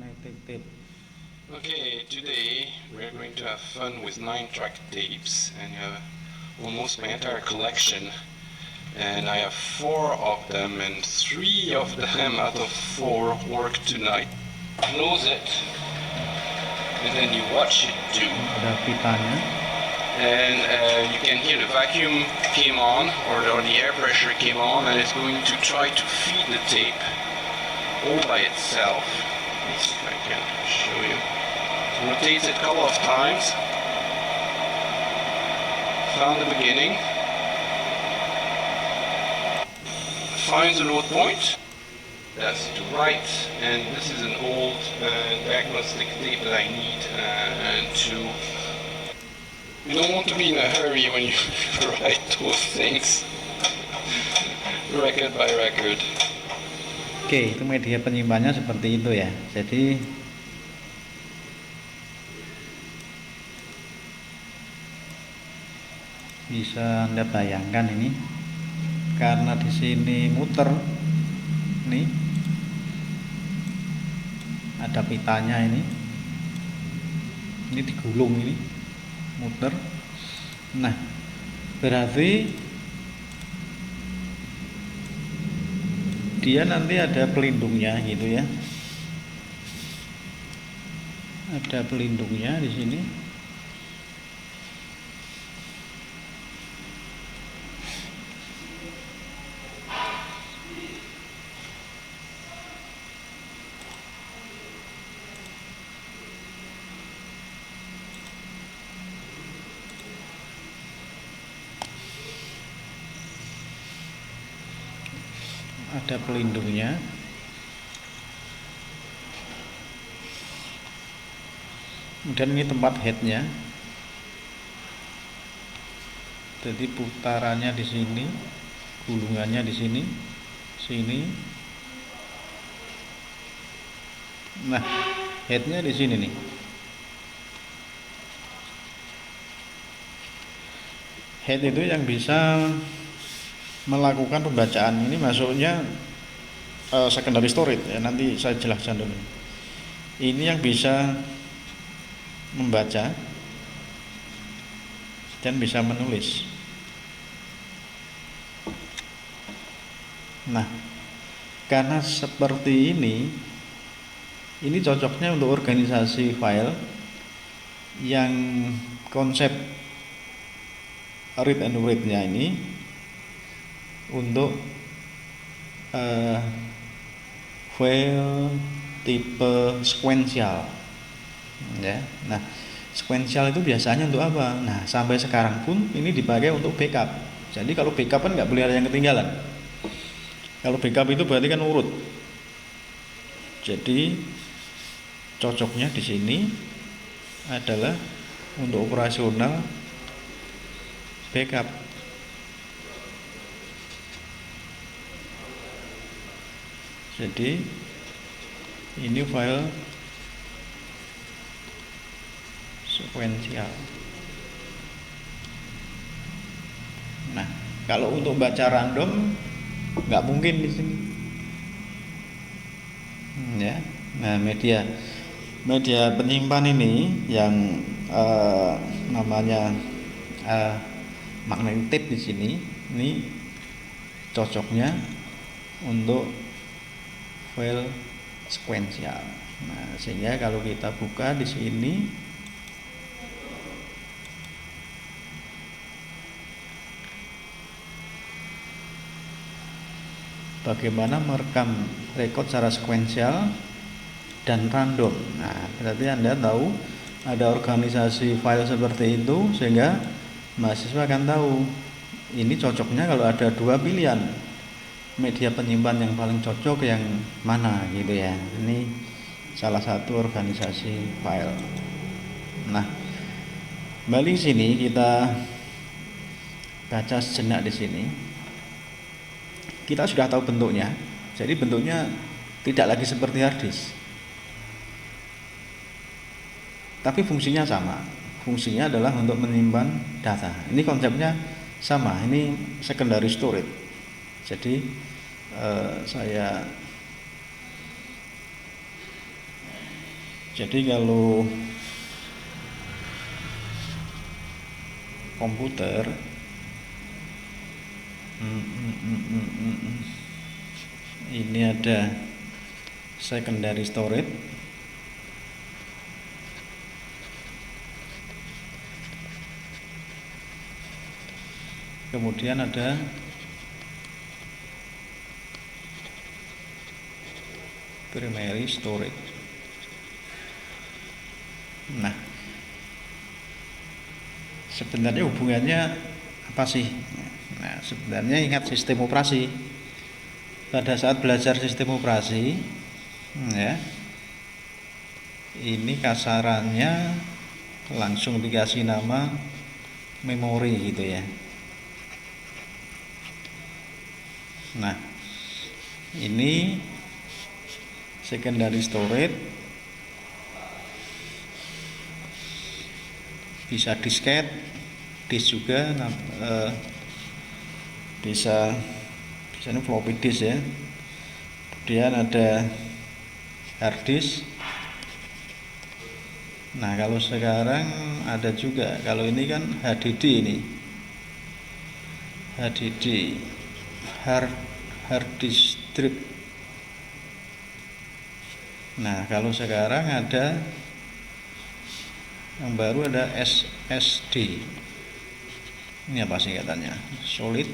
magnetic tape. Okay, today we're going to have fun with 9-track tapes, and you have almost my entire collection. And I have 4 of them, and 3 of them out of 4 work tonight. Close it, and then you watch it do. Ada pitanya. And you can hear the vacuum came on, or the air pressure came on, and it's going to try to feed the tape all by itself. Let's see if I can show you. So rotates it a couple of times. Found the beginning. Finds the load point. That's to right, and this is an old diagnostic tape that I need to. You don't want to be in a hurry when you write those things, record by record. Oke, itu media penyimpannya seperti itu ya. Jadi bisa Anda bayangkan ini, karena di sini muter, nih ada pitanya ini digulung ini, muter. Nah, berarti dia nanti ada pelindungnya gitu ya. Ada pelindungnya di sini. Ada pelindungnya. Kemudian ini tempat headnya. Jadi putarannya di sini, gulungannya di sini, sini. Nah, headnya di sini nih. Head itu yang bisa melakukan pembacaan. Ini masuknya secondary storage ya, nanti saya jelaskan dulu. Ini yang bisa membaca dan bisa menulis. Nah, karena seperti ini cocoknya untuk organisasi file yang konsep read and write-nya ini untuk file tipe sequential ya. Nah, sequential itu biasanya untuk apa? Nah, sampai sekarang pun ini dipakai untuk backup. Jadi kalau backup kan nggak boleh ada yang ketinggalan. Kalau backup itu berarti kan urut. Jadi cocoknya di sini adalah untuk operasional backup. Jadi ini file sequential. Nah, kalau untuk baca random nggak mungkin di sini. Ya. Nah, media penyimpan ini yang namanya magnetic tape di sini, ini cocoknya untuk file sequential. Nah, sehingga kalau kita buka di sini, bagaimana merekam record secara sequential dan random. Nah, berarti Anda tahu ada organisasi file seperti itu, sehingga mahasiswa akan tahu ini cocoknya kalau ada 2 pilihan. Media penyimpan yang paling cocok yang mana gitu ya. Ini salah satu organisasi file. Nah, balik sini kita baca sejenak di sini. Kita sudah tahu bentuknya. Jadi bentuknya tidak lagi seperti hard disk. Tapi fungsinya sama. Fungsinya adalah untuk menyimpan data. Ini konsepnya sama. Ini secondary storage. Jadi saya Jadi kalau komputer ini ada secondary storage, kemudian ada primary storage. Nah, sebenarnya hubungannya apa sih? Nah, sebenarnya ingat sistem operasi. Pada saat belajar sistem operasi, ya, ini kasarannya langsung dikasih nama memori gitu ya. Nah, ini secondary storage, bisa disket, disk juga, bisa ini floppy disk ya. Kemudian ada hard disk. Nah, kalau sekarang ada juga, kalau ini kan HDD, ini HDD, hard disk drive. Nah, kalau sekarang ada yang baru, ada SSD. Ini apa singkatannya? Solid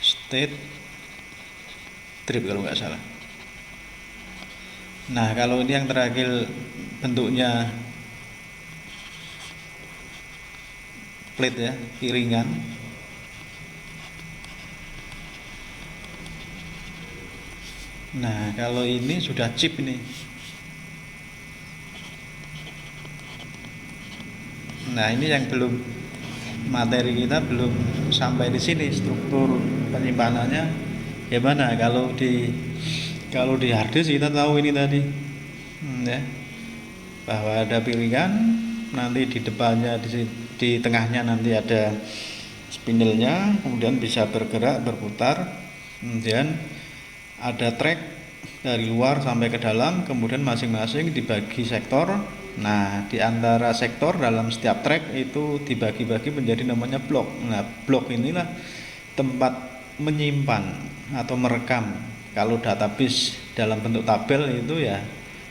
State Drive kalau nggak salah. Nah, kalau ini yang terakhir bentuknya plate ya, piringan. Nah, kalau ini sudah chip ini. Nah, ini yang belum, materi kita belum sampai di sini, struktur penyimpanannya gimana. Kalau di hard disk kita tahu ini tadi, ya, bahwa ada piringan, nanti di depannya, di tengahnya nanti ada spindle-nya, kemudian bisa bergerak, berputar, kemudian ada track dari luar sampai ke dalam, kemudian masing-masing dibagi sektor. Nah, di antara sektor dalam setiap track itu dibagi-bagi menjadi namanya blok. Nah, blok inilah tempat menyimpan atau merekam. Kalau database dalam bentuk tabel itu ya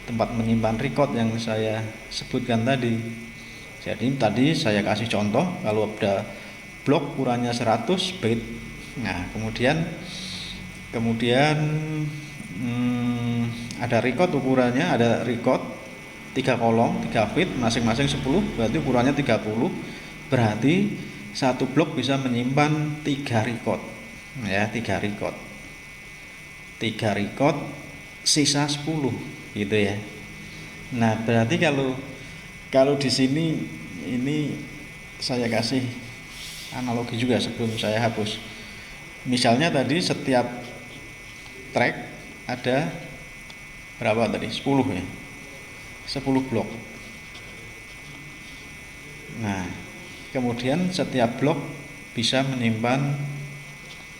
tempat menyimpan record yang saya sebutkan tadi. Jadi tadi saya kasih contoh, kalau ada blok ukurannya 100 bit. Nah, kemudian ada record ukurannya, ada record 3 kolom, 3 feet, masing-masing 10, berarti ukurannya 30. Berarti satu blok bisa menyimpan 3 record. Ya, 3 record. 3 record sisa 10 gitu ya. Nah, berarti kalau di sini ini saya kasih analogi juga sebelum saya hapus. Misalnya tadi setiap track ada berapa tadi? 10 ya. 10 blok. Nah, kemudian setiap blok bisa menyimpan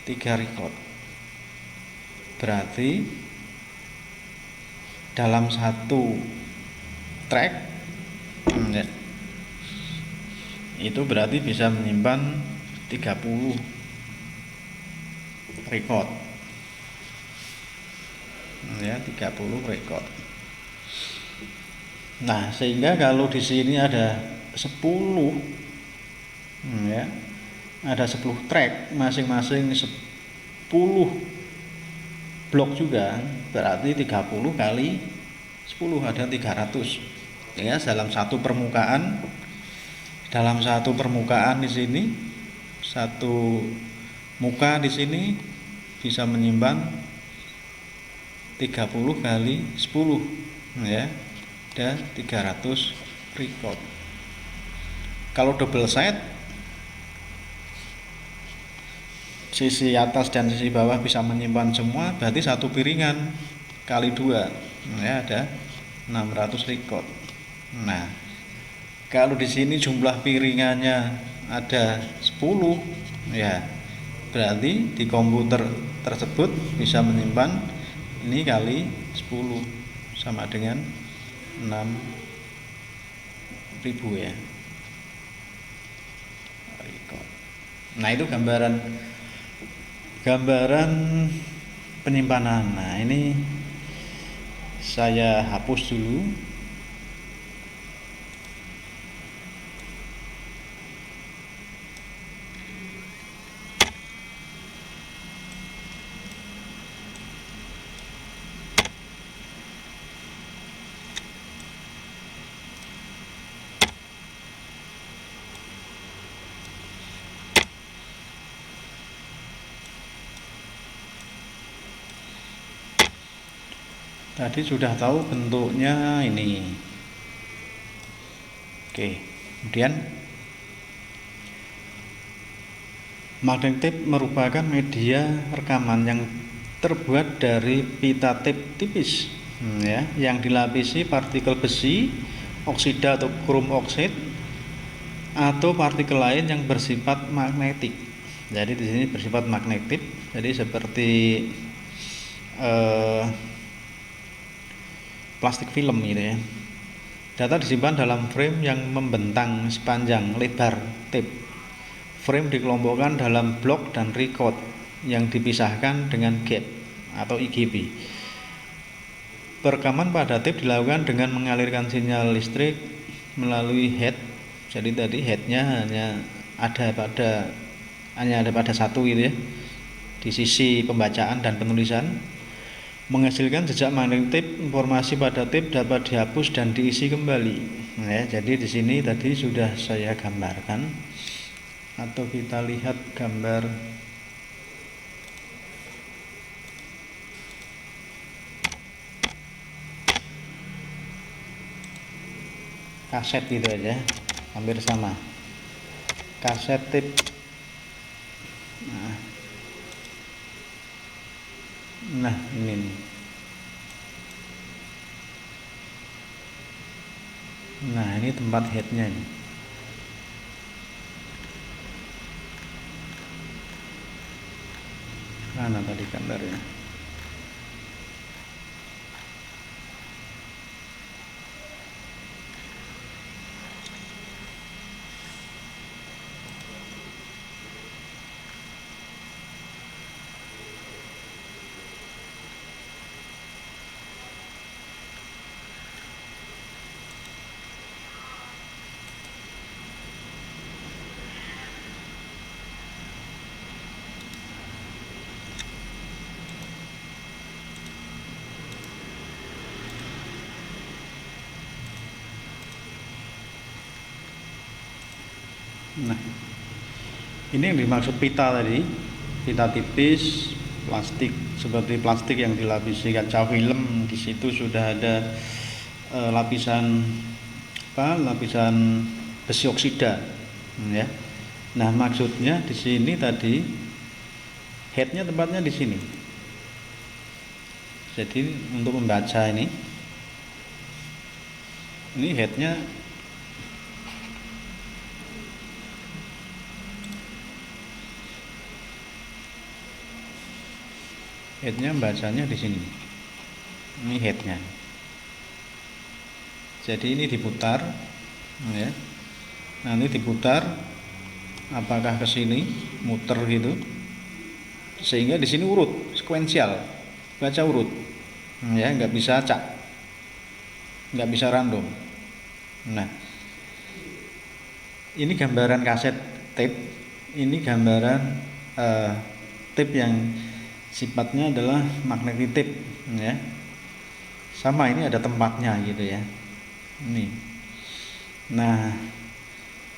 3 record. Berarti dalam satu track itu berarti bisa menyimpan 30 record. Ya, 30 record. Nah, sehingga kalau di sini ada 10, ya, ada 10 track, masing-masing 10 blok juga, berarti 30 kali 10 ada 300. Ya, dalam satu permukaan di sini, satu muka di sini bisa menyimpan 30 kali 10, ya, ada 300 record. Kalau double side, sisi atas dan sisi bawah bisa menyimpan semua, berarti satu piringan kali 2, ya, ada 600 record. Nah, kalau di sini jumlah piringannya ada 10, ya, berarti di komputer tersebut bisa menyimpan ini kali 10, sama dengan 6.000 ya. Nah itu gambaran penyimpanan. Nah ini saya hapus dulu. Tadi sudah tahu bentuknya ini. Oke, kemudian magnetic tape merupakan media rekaman yang terbuat dari pita tape tipis, ya, yang dilapisi partikel besi, oksida atau krom oksid, atau partikel lain yang bersifat magnetik. Jadi di sini bersifat magnetik. Jadi seperti plastik film gitu ya. Data disimpan dalam frame yang membentang sepanjang lebar tape. Frame dikelompokkan dalam block dan record yang dipisahkan dengan gap atau IGB. Perekaman pada tape dilakukan dengan mengalirkan sinyal listrik melalui head. Jadi tadi headnya hanya ada pada satu gitu ya, di sisi pembacaan dan penulisan. Menghasilkan jejak magnetic tape, informasi pada tape dapat dihapus dan diisi kembali. Nah, ya, jadi di sini tadi sudah saya gambarkan, atau kita lihat gambar kaset gitu aja, hampir sama. Kaset tape. Nah ini nih. Nah ini tempat headnya nih. Mana tadi gambarnya? Nah, ini yang dimaksud pita tadi, pita tipis, plastik seperti plastik yang dilapisi kaca film. Di situ sudah ada lapisan besi oksida, ya. Nah, maksudnya di sini tadi headnya tempatnya di sini. Jadi untuk membaca ini headnya bacanya di sini. Ini headnya. Jadi ini diputar, ya. Nanti diputar, apakah ke sini, muter gitu, sehingga di sini urut, sekuensial, baca urut, ya, nggak bisa acak, nggak bisa random. Nah, ini gambaran kaset tape, ini gambaran tape yang sifatnya adalah magnetic tape, ya. Sama, ini ada tempatnya gitu ya. Ini. Nah,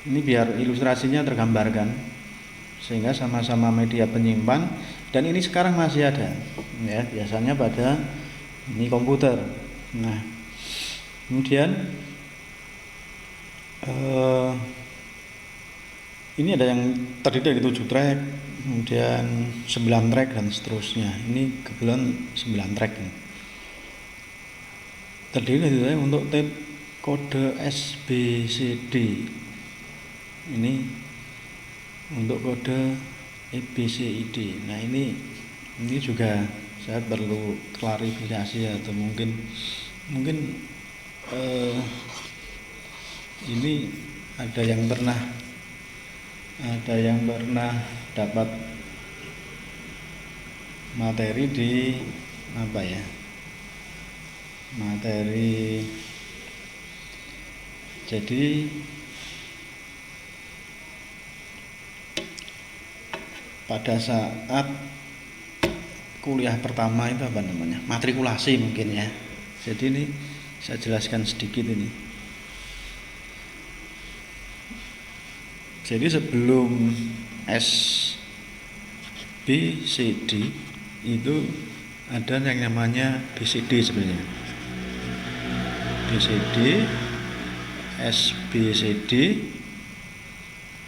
ini biar ilustrasinya tergambarkan sehingga sama-sama media penyimpan, dan ini sekarang masih ada, ya, biasanya pada ini komputer. Nah, kemudian ini ada yang terdiri dari 7 track, kemudian 9 track dan seterusnya. Ini kebetulan 9 track ini. Terdiri dari untuk tape kode SBCD. Ini untuk kode EBCD. Nah, ini juga saya perlu klarifikasi atau mungkin Mungkin ini ada yang pernah dapat materi di apa ya, materi, jadi pada saat kuliah pertama itu apa namanya, matrikulasi mungkin ya. Jadi ini saya jelaskan sedikit ini. Jadi sebelum SBCD itu ada yang namanya BCD sebenarnya. BCD, SBCD,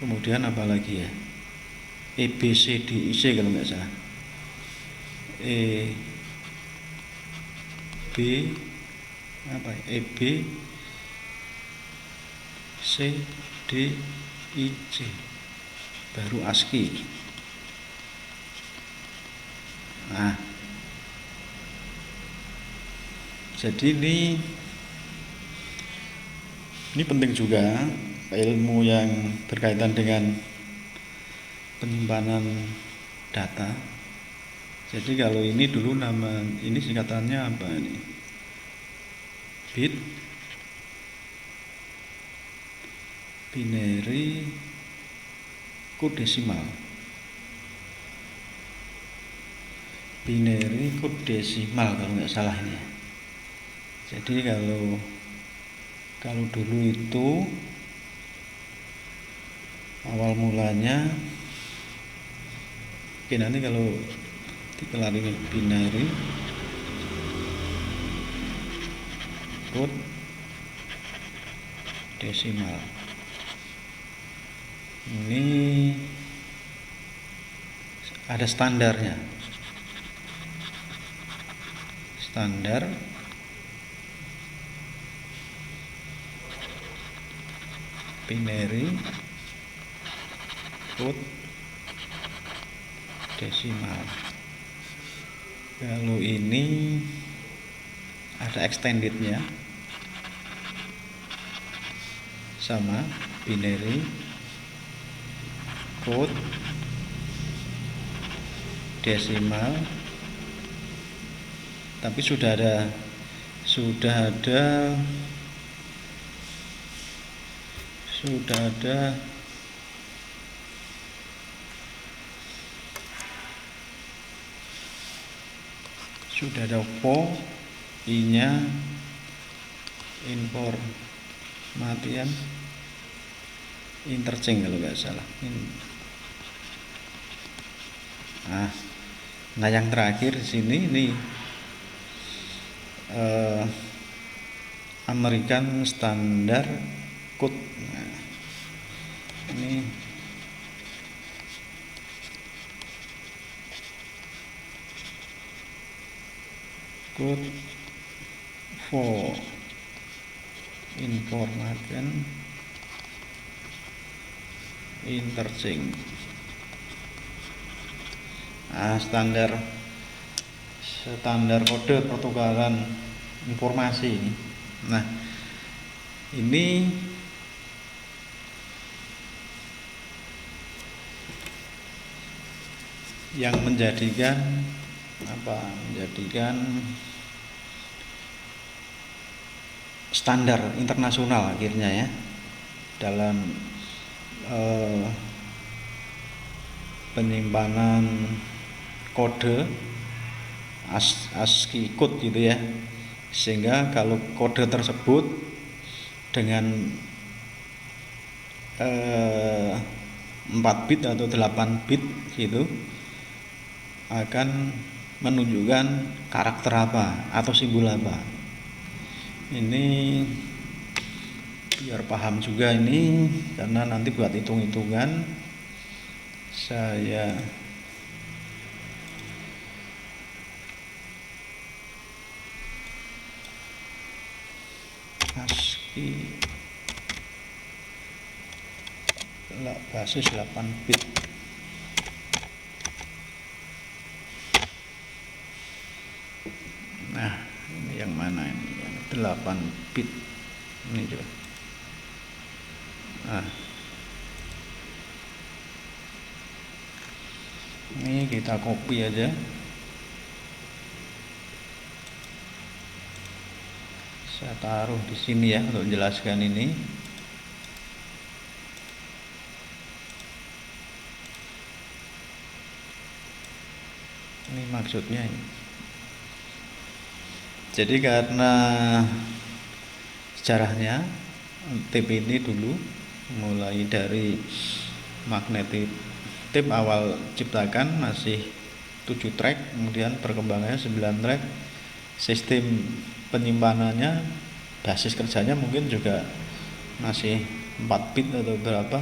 kemudian apa lagi ya? EBCDIC kalau nggak salah. EBCDIC baru ASCII. Nah, jadi ini penting juga ilmu yang berkaitan dengan penyimpanan data. Jadi kalau ini dulu ini singkatannya apa ini? Bit, binary, code desimal. Binary code desimal kalau nggak salah ini ya. Jadi kalau dulu itu awal mulanya, oke, nanti kalau dikelarin binary code desimal ini ada standarnya. Standar binary code desimal. Kalau ini ada extendednya sama binary code desimal, tapi sudah ada for I-nya information interchange kalau nggak salah. Nah yang terakhir di sini ini American Standard Code. Nah, ini code for information interchange. Standar kode pertukaran informasi. Nah, ini yang menjadikan standar internasional akhirnya ya dalam penyimpanan kode ASCII code gitu ya, sehingga kalau kode tersebut dengan 4 bit atau 8 bit gitu akan menunjukkan karakter apa atau simbol apa. Ini biar paham juga ini, karena nanti buat hitung-hitungan saya ASCII basis 8 bit. Nah, ini yang mana ini? Yang 8 bit ini juga. Nah, ini kita copy aja, saya taruh di sini ya untuk menjelaskan ini. Ini maksudnya ini. Jadi karena sejarahnya tape ini dulu mulai dari magnetic tape awal ciptakan masih 7 track, kemudian perkembangannya 9 track, sistem penyimpanannya, basis kerjanya mungkin juga masih 4 bit atau berapa.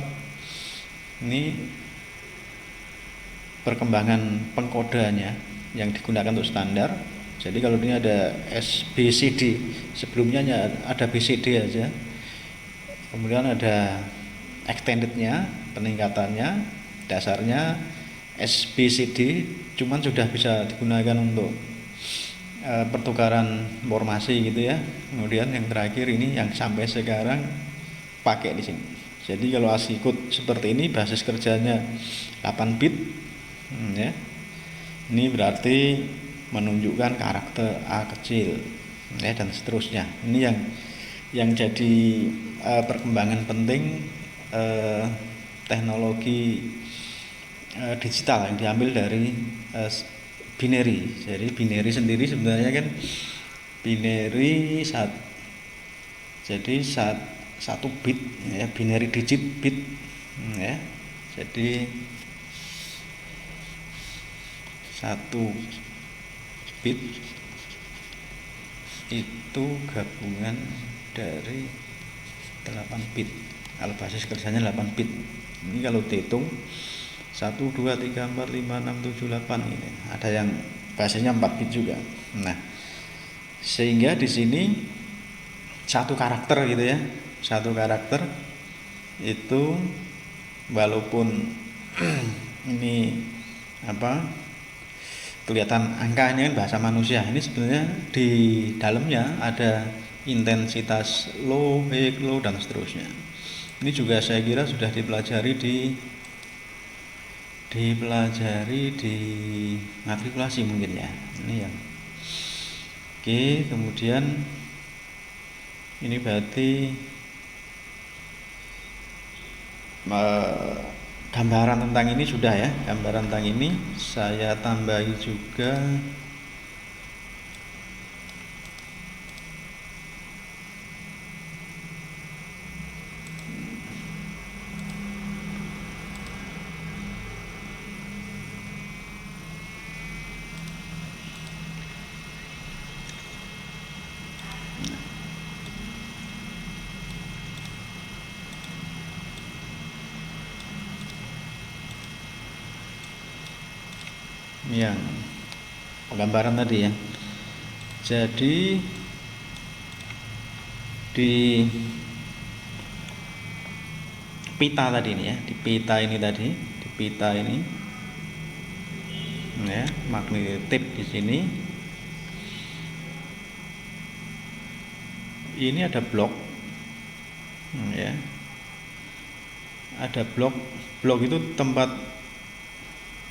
Ini perkembangan pengkodeannya yang digunakan untuk standar. Jadi kalau ini ada SBCD, sebelumnya ada BCD aja, kemudian ada extendednya, peningkatannya, dasarnya SBCD, cuman sudah bisa digunakan untuk pertukaran informasi gitu ya. Kemudian yang terakhir ini yang sampai sekarang pakai di sini. Jadi kalau ASICODE seperti ini, basis kerjanya 8 bit ya. Ini berarti menunjukkan karakter A kecil ya, dan seterusnya. Ini yang jadi perkembangan penting teknologi digital yang diambil dari binary. Jadi binary sendiri sebenarnya kan binary jadi satu bit ya, binary digit bit ya. Jadi satu bit itu gabungan dari 8 bit. Kalau basis kerjanya 8 bit. Ini kalau dihitung 1, 2, 3, 4, 5, 6, 7, 8 ini. Ada yang basisnya 4 bit juga. Nah, sehingga di sini satu karakter gitu ya. Satu karakter itu walaupun ini kelihatan angka ini kan bahasa manusia, ini sebenarnya di dalamnya ada intensitas low, high, low dan seterusnya. Ini juga saya kira sudah dipelajari di matrikulasi mungkin ya. Ini ya. Oke, kemudian ini berarti gambaran tentang ini sudah ya. Gambaran tentang ini saya tambahi juga yang gambaran tadi ya. Jadi di pita tadi ini ya, di pita ini ya, magnetic tape di sini. Ini ada blok ya. Ada blok itu tempat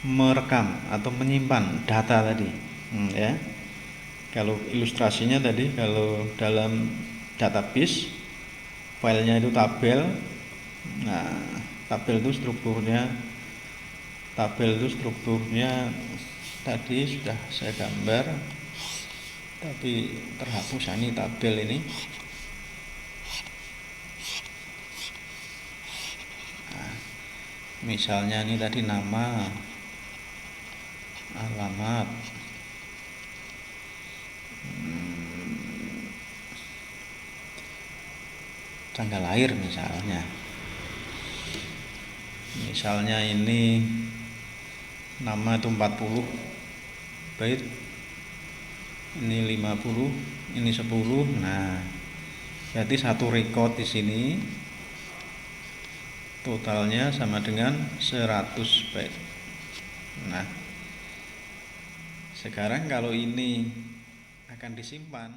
merekam atau menyimpan data tadi ya. Kalau ilustrasinya tadi, kalau dalam database filenya itu tabel. Nah, tabel itu strukturnya tadi sudah saya gambar, tapi terhapus ini tabel ini. Nah, misalnya ini tadi nama, alamat, tanggal lahir misalnya. Misalnya ini nama itu 40 bait, ini 50, ini 10. Nah, berarti satu record di sini totalnya sama dengan 100 bait. Nah, sekarang kalau ini akan disimpan